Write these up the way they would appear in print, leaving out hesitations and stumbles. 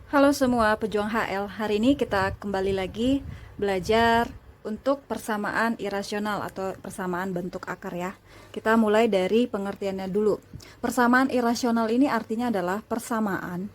Halo semua pejuang HL, hari ini kita kembali lagi belajar untuk persamaan irasional atau persamaan bentuk akar ya. Kita mulai dari pengertiannya dulu. Persamaan irasional ini artinya adalah persamaan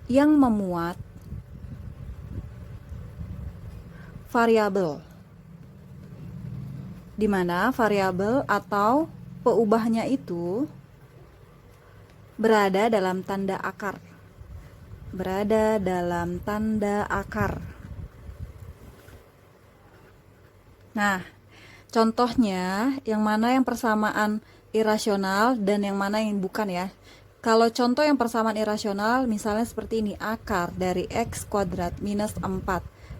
yang memuat variabel, di mana variabel atau peubahnya itu berada dalam tanda akar. Berada dalam tanda akar. Nah, contohnya yang mana yang persamaan irasional dan yang mana yang bukan ya. Kalau contoh yang persamaan irasional misalnya seperti ini, akar dari x kuadrat minus 4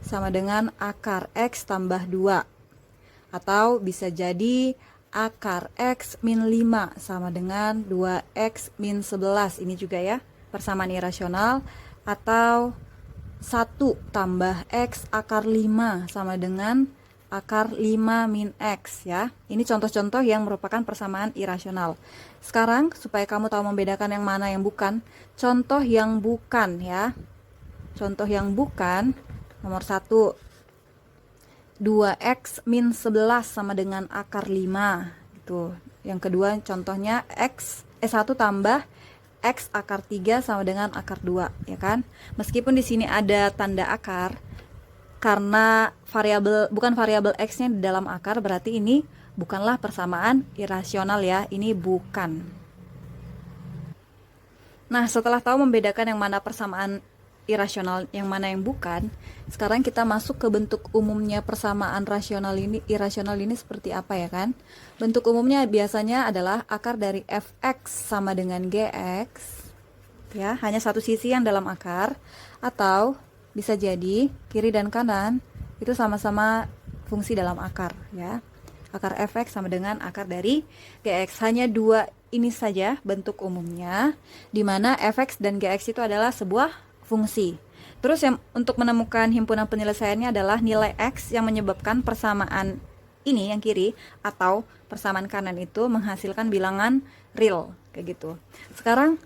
sama dengan akar x tambah 2. Atau bisa jadi akar x min 5 sama dengan 2x min 11. Ini juga ya, persamaan irasional. Atau 1 tambah x akar 5 sama dengan akar 5 min x ya. Ini contoh-contoh yang merupakan persamaan irasional. Sekarang supaya kamu tahu membedakan yang mana yang bukan, contoh yang bukan ya. Contoh yang bukan, nomor 1, 2x min 11 sama dengan akar 5 gitu. Yang kedua contohnya 1 tambah x akar 3 sama dengan akar 2 ya kan. Meskipun di sini ada tanda akar, karena bukan variabel x-nya di dalam akar, berarti ini bukanlah persamaan irasional ya, ini bukan. Nah, setelah tahu membedakan yang mana persamaan irasional, yang mana yang bukan, sekarang kita masuk ke bentuk umumnya persamaan irasional ini seperti apa ya kan? Bentuk umumnya biasanya adalah akar dari fx sama dengan gx, ya, hanya satu sisi yang dalam akar, atau bisa jadi kiri dan kanan itu sama-sama fungsi dalam akar ya. Akar fx sama dengan akar dari gx. Hanya dua ini saja bentuk umumnya, di mana fx dan gx itu adalah sebuah fungsi. Terus yang untuk menemukan himpunan penyelesaiannya adalah nilai x yang menyebabkan persamaan ini yang kiri atau persamaan kanan itu menghasilkan bilangan real kayak gitu. Sekarang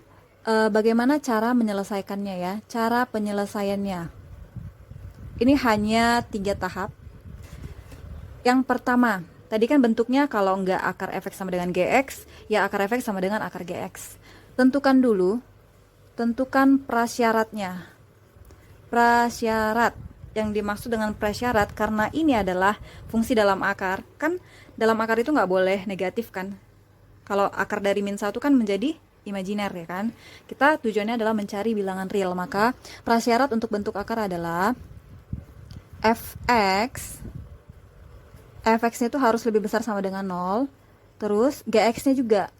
bagaimana cara menyelesaikannya ya? Cara penyelesaiannya ini hanya 3 tahap. Yang pertama, tadi kan bentuknya kalau nggak akar fx sama dengan gx, ya akar fx sama dengan akar gx. Tentukan dulu, tentukan prasyaratnya. Prasyarat, yang dimaksud dengan prasyarat karena ini adalah fungsi dalam akar. Kan dalam akar itu nggak boleh negatif kan? Kalau akar dari min 1 kan menjadi imajiner ya kan. Kita tujuannya adalah mencari bilangan real, maka prasyarat untuk bentuk akar adalah fx-nya itu harus lebih besar sama dengan 0, terus gx-nya juga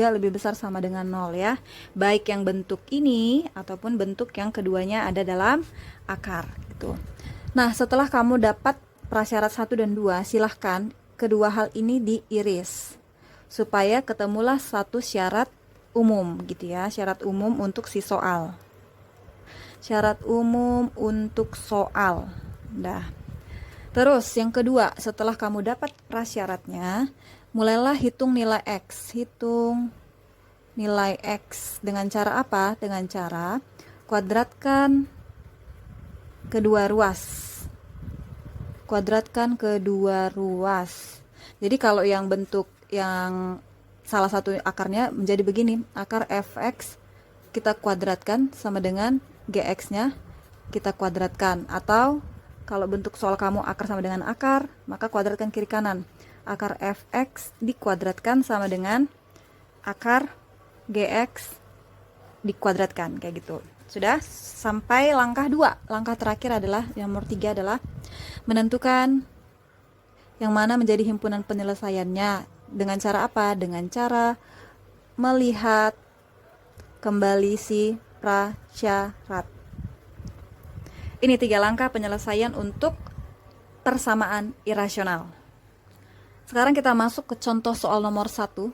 lebih besar sama dengan 0 ya. Baik yang bentuk ini ataupun bentuk yang keduanya ada dalam akar gitu. Nah, setelah kamu dapat prasyarat 1 dan 2, silahkan kedua hal ini diiris supaya ketemulah satu syarat umum gitu ya, syarat umum untuk si soal. Syarat umum untuk soal. Nah, terus yang kedua, setelah kamu dapat prasyaratnya, mulailah hitung nilai x. Hitung nilai x dengan cara apa? Dengan cara kuadratkan kedua ruas. Kuadratkan kedua ruas. Jadi kalau yang bentuk yang salah satu akarnya menjadi begini, akar fx kita kuadratkan sama dengan gx-nya kita kuadratkan, atau kalau bentuk soal kamu akar sama dengan akar, maka kuadratkan kiri kanan. Akar fx dikuadratkan sama dengan akar gx dikuadratkan kayak gitu. Sudah sampai langkah 2. Langkah terakhir adalah yang nomor 3 adalah menentukan yang mana menjadi himpunan penyelesaiannya. Dengan cara apa? Dengan cara melihat kembali si prasyarat. Ini 3 langkah penyelesaian untuk persamaan irasional. Sekarang kita masuk ke contoh soal nomor 1.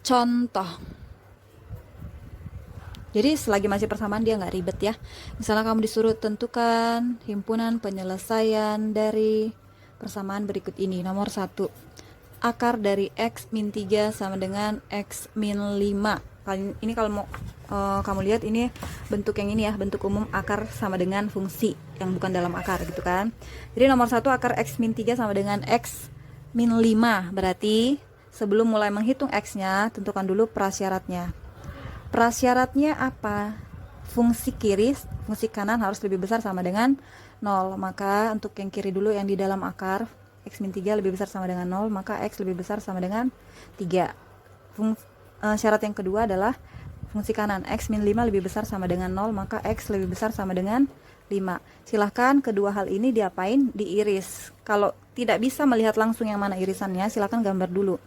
Contoh. Jadi selagi masih persamaan dia nggak ribet ya. Misalnya kamu disuruh tentukan himpunan penyelesaian dari persamaan berikut ini. Nomor 1, akar dari x min 3 sama dengan x min 5. Ini kalau mau kamu lihat ini bentuk yang ini ya, bentuk umum akar sama dengan fungsi yang bukan dalam akar gitu kan. Jadi nomor 1 akar X min 3 sama dengan X min 5. Berarti sebelum mulai menghitung X-nya, tentukan dulu prasyaratnya. Prasyaratnya apa? Fungsi kiri, fungsi kanan harus lebih besar sama dengan 0. Maka untuk yang kiri dulu yang di dalam akar, X min 3 lebih besar sama dengan 0, maka X lebih besar sama dengan 3. Syarat yang kedua adalah fungsi kanan, X min 5 lebih besar sama dengan 0, maka X lebih besar sama dengan 5. Silahkan kedua hal ini diapain? Diiris. Kalau tidak bisa melihat langsung yang mana irisannya, silahkan gambar dulu.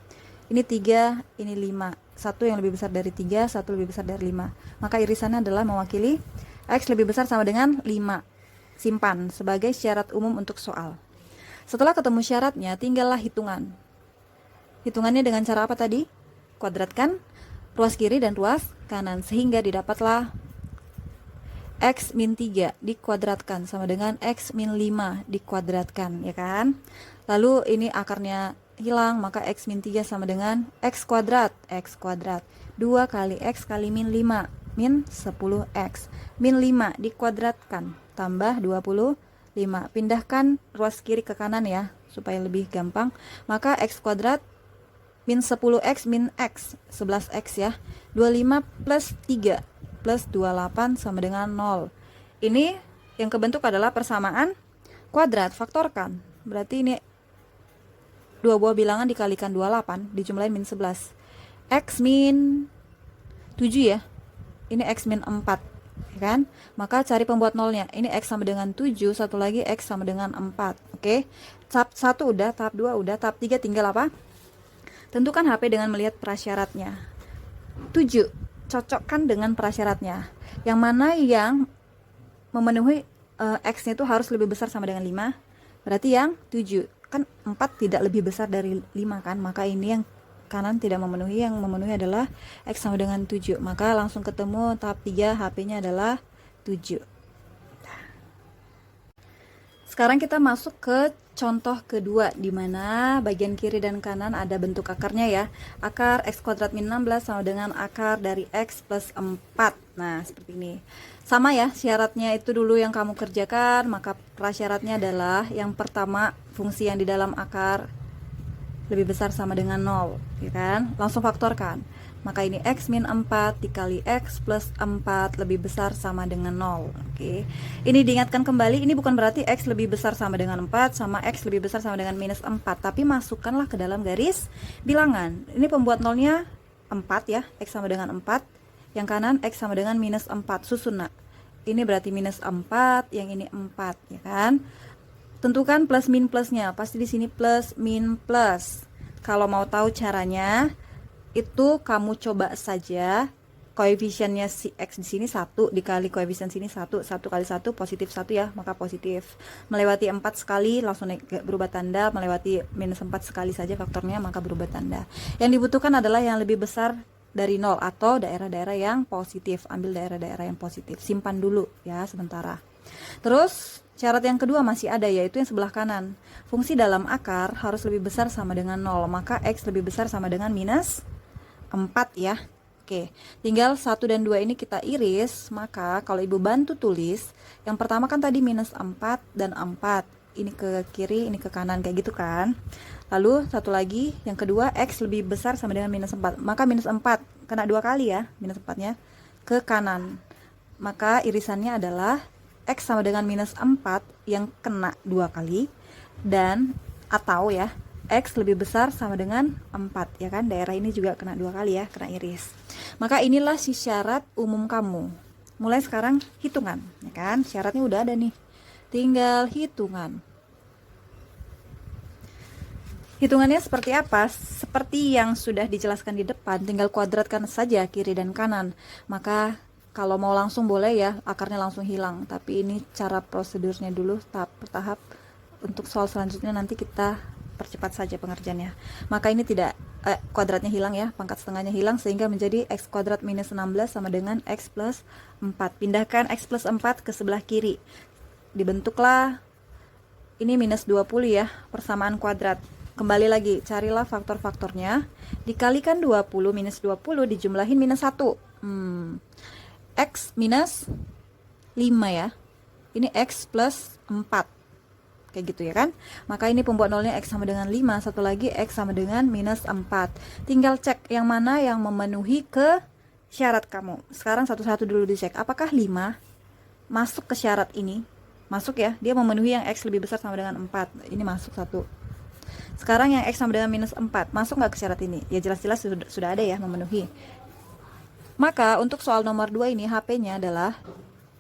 Ini 3, ini 5. Satu yang lebih besar dari 3, satu lebih besar dari 5. Maka irisannya adalah mewakili X lebih besar sama dengan 5. Simpan sebagai syarat umum untuk soal. Setelah ketemu syaratnya, tinggallah hitungan. Hitungannya dengan cara apa tadi? Kuadratkan ruas kiri dan ruas kanan sehingga didapatlah X min 3 dikuadratkan sama dengan X min 5 dikuadratkan, ya kan? Lalu ini akarnya hilang, maka X min 3 sama dengan X kuadrat. 2 kali X kali min 5, min 10X. Min 5 dikuadratkan, tambah 25. Pindahkan ruas kiri ke kanan ya, supaya lebih gampang. Maka X kuadrat min 10X min X, 11X ya. 25 plus 3 plus 28 sama dengan 0. Ini yang kebentuk adalah persamaan kuadrat, faktorkan. Berarti ini dua buah bilangan dikalikan 28 dijumlahin min 11. X min 7 ya. Ini X min 4, ya kan? Maka cari pembuat nolnya. Ini X sama dengan 7, satu lagi X sama dengan 4. Oke. Tahap 1 udah, tahap 2 udah, tahap 3 tinggal apa? Tentukan HP dengan melihat prasyaratnya. 7. Cocokkan dengan prasyaratnya. Yang mana yang memenuhi X-nya itu harus lebih besar sama dengan 5. Berarti yang 7. Kan 4 tidak lebih besar dari 5 kan? Maka ini yang kanan tidak memenuhi. Yang memenuhi adalah X sama dengan 7. Maka langsung ketemu tahap 3, HP-nya adalah 7. Sekarang kita masuk ke contoh kedua, di mana bagian kiri dan kanan ada bentuk akarnya ya. Akar X kuadrat min 16 sama dengan akar dari X plus 4. Nah, seperti ini. Sama ya, syaratnya itu dulu yang kamu kerjakan. Maka prasyaratnya adalah yang pertama, fungsi yang di dalam akar lebih besar sama dengan 0, ya kan? Langsung faktorkan. Maka ini X min 4 dikali X plus 4 lebih besar sama dengan 0. Oke. Ini diingatkan kembali, ini bukan berarti X lebih besar sama dengan 4 sama X lebih besar sama dengan minus 4, tapi masukkanlah ke dalam garis bilangan. Ini pembuat nolnya 4 ya, X sama dengan 4. Yang kanan X sama dengan minus 4, susun nak. Ini berarti minus 4, yang ini 4, ya kan? Tentukan plus min plusnya, pasti di sini plus min plus. Kalau mau tahu caranya, itu kamu coba saja koefisiennya si X di sini 1 dikali koefisien sini 1 kali 1 positif 1 ya, maka positif. Melewati 4 sekali langsung naik berubah tanda, melewati minus 4 sekali saja faktornya maka berubah tanda. Yang dibutuhkan adalah yang lebih besar dari 0 atau daerah-daerah yang positif. Ambil daerah-daerah yang positif, simpan dulu ya sementara. Terus syarat yang kedua masih ada, yaitu yang sebelah kanan. Fungsi dalam akar harus lebih besar sama dengan 0, maka X lebih besar sama dengan minus 4 ya. Oke, tinggal 1 dan 2 ini kita iris. Maka kalau ibu bantu tulis, yang pertama kan tadi minus 4 dan 4, ini ke kiri, ini ke kanan, kayak gitu kan. Lalu satu lagi, yang kedua X lebih besar sama dengan minus 4, maka minus 4 kena 2 kali ya, minus 4 nya ke kanan. Maka irisannya adalah X sama dengan minus 4 yang kena 2 kali, dan atau ya X lebih besar sama dengan 4, ya kan? Daerah ini juga kena 2 kali ya, kena iris. Maka inilah si syarat umum kamu. Mulai sekarang hitungan, ya kan? Syaratnya udah ada nih. Tinggal hitungan. Hitungannya seperti apa? Seperti yang sudah dijelaskan di depan, tinggal kuadratkan saja kiri dan kanan. Maka kalau mau langsung boleh ya, akarnya langsung hilang. Tapi ini cara prosedurnya dulu, tahap per tahap. Untuk soal selanjutnya nanti kita percepat saja pengerjaannya. Maka ini tidak kuadratnya hilang ya, pangkat setengahnya hilang sehingga menjadi X kuadrat minus 16 sama dengan X plus 4. Pindahkan X plus 4 ke sebelah kiri. Dibentuklah ini minus 20 ya, persamaan kuadrat. Kembali lagi, carilah faktor-faktornya. Dikalikan 20 minus 20 dijumlahin minus 1. X minus 5 ya. Ini X plus 4. Kayak gitu ya kan. Maka ini pembuat nolnya X sama dengan 5. Satu lagi X sama dengan minus 4. Tinggal cek yang mana yang memenuhi ke syarat kamu. Sekarang satu-satu dulu dicek. Apakah 5 masuk ke syarat ini? Masuk ya. Dia memenuhi yang X lebih besar sama dengan 4. Ini masuk satu. Sekarang yang X sama dengan minus 4. Masuk nggak ke syarat ini? Ya jelas-jelas sudah ada ya memenuhi. Maka untuk soal nomor 2 ini HP-nya adalah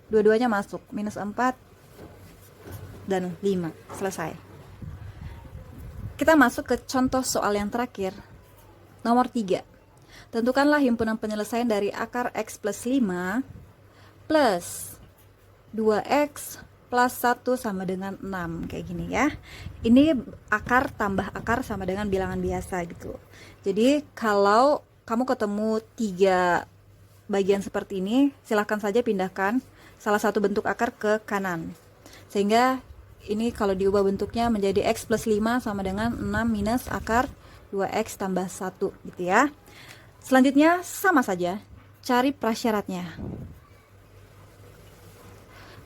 dua-duanya masuk. Minus 4 dan 5. Selesai. Kita masuk ke contoh soal yang terakhir. Nomor 3. Tentukanlah himpunan penyelesaian dari akar X plus 5 plus 2X plus 1 sama dengan 6. Kayak gini ya. Ini akar tambah akar sama dengan bilangan biasa gitu. Jadi kalau kamu ketemu 3 bagian seperti ini, silahkan saja pindahkan salah satu bentuk akar ke kanan. Sehingga ini kalau diubah bentuknya menjadi X plus 5 sama dengan 6 minus akar 2X tambah 1 gitu ya. Selanjutnya sama saja, cari prasyaratnya.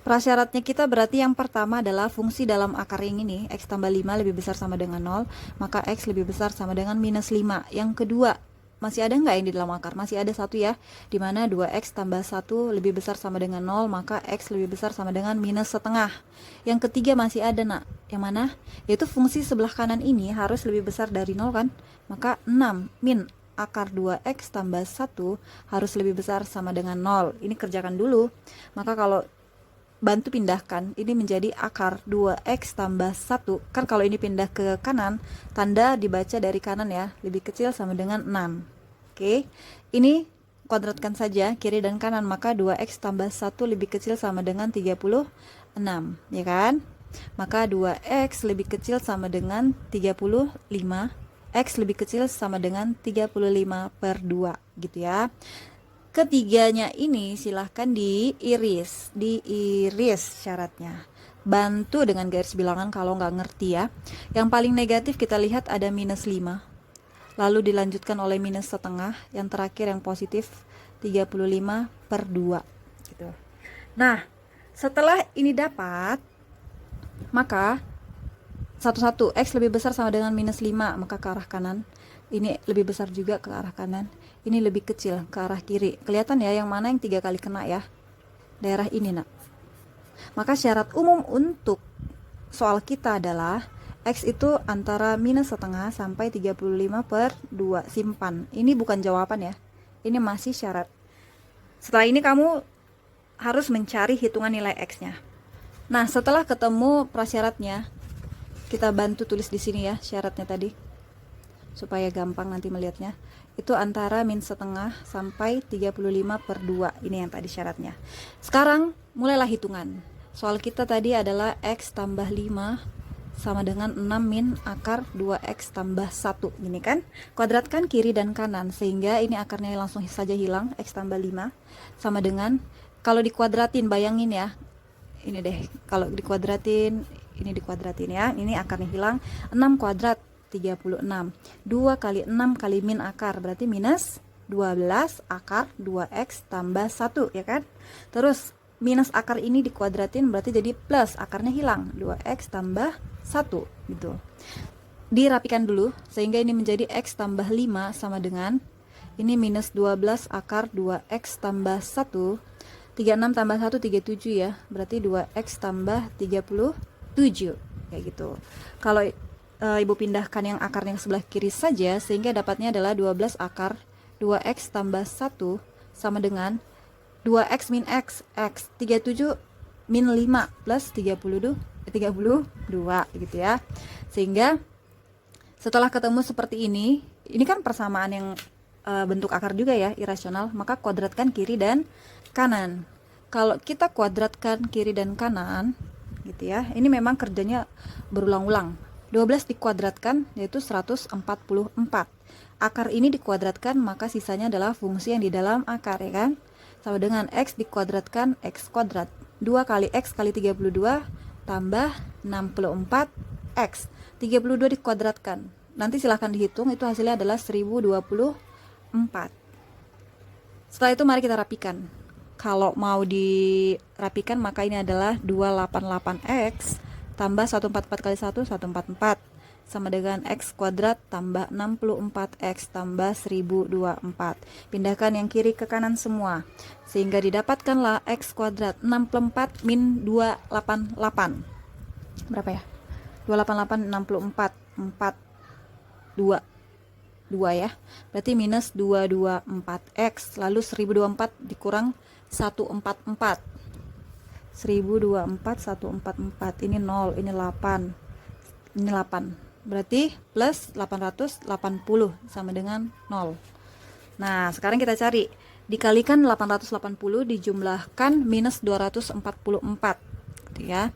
Prasyaratnya kita berarti yang pertama adalah fungsi dalam akar yang ini, X tambah 5 lebih besar sama dengan 0, maka X lebih besar sama dengan minus 5. Yang kedua, masih ada nggak yang di dalam akar? Masih ada satu ya, dimana 2X tambah 1 lebih besar sama dengan 0, maka X lebih besar sama dengan minus setengah. Yang ketiga masih ada nak, yang mana? Yaitu fungsi sebelah kanan ini harus lebih besar dari 0 kan? Maka 6 min akar 2X tambah 1 harus lebih besar sama dengan 0. Ini kerjakan dulu. Maka kalau bantu pindahkan, ini menjadi akar 2X tambah 1. Kan kalau ini pindah ke kanan, tanda dibaca dari kanan ya, lebih kecil sama dengan 6. Oke, ini kuadratkan saja kiri dan kanan, maka 2X tambah 1 lebih kecil sama dengan 36, ya kan? Maka 2X lebih kecil sama dengan 35, X lebih kecil sama dengan 35 per 2 gitu ya. Ketiganya ini silahkan diiris syaratnya. Bantu dengan garis bilangan kalau nggak ngerti ya. Yang paling negatif kita lihat ada minus 5. Lalu dilanjutkan oleh minus setengah. Yang terakhir yang positif 35 per 2. Gitu. Nah, setelah ini dapat, maka satu-satu X lebih besar sama dengan minus 5, maka ke arah kanan. Ini lebih besar juga ke arah kanan. Ini lebih kecil ke arah kiri. Kelihatan ya yang mana yang 3 kali kena ya. Daerah ini nak. Maka syarat umum untuk soal kita adalah X itu antara minus setengah sampai 35 per 2. Simpan. Ini bukan jawaban ya. Ini masih syarat. Setelah ini kamu harus mencari hitungan nilai X-nya. Nah, setelah ketemu prasyaratnya, kita bantu tulis di sini ya syaratnya tadi. Supaya gampang nanti melihatnya. Itu antara min setengah sampai 35 per 2. Ini yang tadi syaratnya. Sekarang mulailah hitungan. Soal kita tadi adalah X tambah 5 sama dengan 6 min akar 2X tambah 1. Gini kan? Kuadratkan kiri dan kanan. Sehingga ini akarnya langsung saja hilang. X tambah 5 sama dengan, kalau dikuadratin bayangin ya. Ini deh. Kalau dikuadratin, ini dikuadratin ya. Ini akarnya hilang. 6 kuadrat 36. 2 kali 6 kali min akar berarti minus 12 akar 2X tambah 1 ya kan. Terus minus akar ini dikuadratin berarti jadi plus, akarnya hilang, 2X tambah 1 gitu. Dirapikan dulu sehingga ini menjadi X tambah 5 sama dengan ini minus 12 akar 2X tambah 1. 36 tambah 1 37 ya. Berarti 2X tambah 37 kayak gitu. Kalau ibu pindahkan yang akarnya sebelah kiri saja, sehingga dapatnya adalah 12 akar 2X tambah 1 sama dengan 2X min X, X 37 min 5 plus 32 gitu ya. Sehingga setelah ketemu seperti ini kan persamaan yang bentuk akar juga ya, irasional, maka kuadratkan kiri dan kanan. Kalau kita kuadratkan kiri dan kanan gitu ya, ini memang kerjanya berulang-ulang. 12 dikuadratkan yaitu 144. Akar ini dikuadratkan maka sisanya adalah fungsi yang di dalam akar ya kan. Sama dengan X dikuadratkan X kuadrat. 2 kali X kali 32 tambah 64 X. 32 dikuadratkan. Nanti silahkan dihitung, itu hasilnya adalah 1024. Setelah itu mari kita rapikan. Kalau mau dirapikan maka ini adalah 288x tambah 144 kali 1, 144 sama dengan x kuadrat tambah 64x tambah 1024. Pindahkan yang kiri ke kanan semua, sehingga didapatkanlah x kuadrat 64 min 288. Berapa ya? 288 64 4 2 2 ya. Berarti minus 224x, lalu 1024 dikurang 144. 1024 144 ini 0, ini 8. Ini 8. Berarti plus 880 sama dengan 0. Nah, sekarang kita cari. Dikalikan 880 dijumlahkan minus 244. Gitu ya.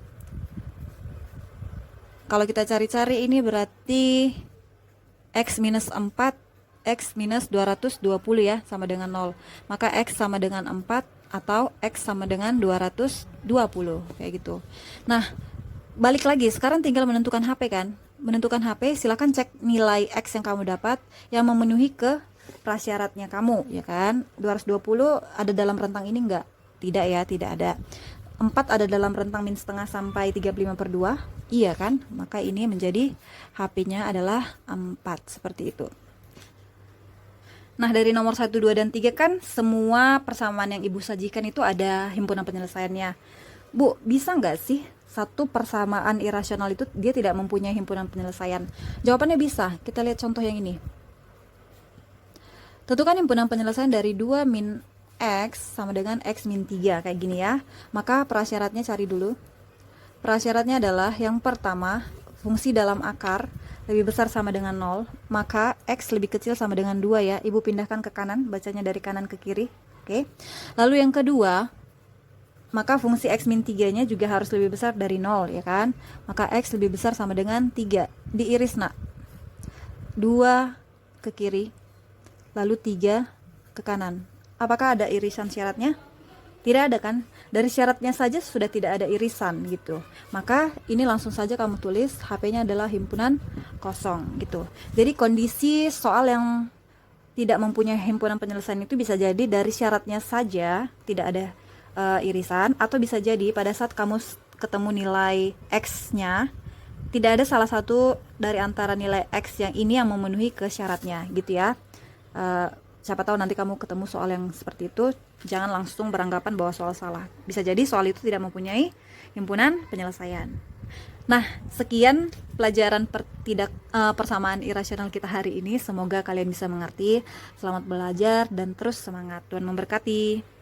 Kalau kita cari-cari ini berarti x minus 4, x minus 220 ya, sama dengan 0. Maka x sama dengan 4 atau x sama dengan 220, kayak gitu. Nah, balik lagi, sekarang tinggal menentukan HP kan. Menentukan HP, silakan cek nilai X yang kamu dapat yang memenuhi ke prasyaratnya kamu, ya kan. 220 ada dalam rentang ini enggak? Tidak ya, tidak ada. 4 ada dalam rentang min setengah sampai 35/2, iya kan? Maka ini menjadi HP-nya adalah 4, seperti itu. Nah, dari nomor 1, 2, dan 3 kan semua persamaan yang Ibu sajikan itu ada himpunan penyelesaiannya. Bu, bisa nggak sih satu persamaan irasional itu dia tidak mempunyai himpunan penyelesaian? Jawabannya bisa. Kita lihat contoh yang ini. Tentukan himpunan penyelesaian dari 2 min x sama dengan x min 3, kayak gini ya. Maka prasyaratnya cari dulu. Prasyaratnya adalah yang pertama, fungsi dalam akar lebih besar sama dengan 0, maka x lebih kecil sama dengan 2 ya. Ibu pindahkan ke kanan, bacanya dari kanan ke kiri. Oke. Lalu yang kedua, maka fungsi x min 3-nya juga harus lebih besar dari 0, ya kan? Maka x lebih besar sama dengan 3. Diiris, nak. 2 ke kiri, lalu 3 ke kanan. Apakah ada irisan syaratnya? Tidak ada kan? Dari syaratnya saja sudah tidak ada irisan gitu. Maka ini langsung saja kamu tulis HP-nya adalah himpunan kosong gitu. Jadi kondisi soal yang tidak mempunyai himpunan penyelesaian itu bisa jadi dari syaratnya saja tidak ada irisan, atau bisa jadi pada saat kamu ketemu nilai X-nya tidak ada salah satu dari antara nilai X yang ini yang memenuhi ke syaratnya gitu ya. Siapa tahu nanti kamu ketemu soal yang seperti itu, jangan langsung beranggapan bahwa soal salah. Bisa jadi soal itu tidak mempunyai himpunan penyelesaian. Nah, sekian pelajaran persamaan irasional kita hari ini. Semoga kalian bisa mengerti. Selamat belajar dan terus semangat. Tuhan memberkati.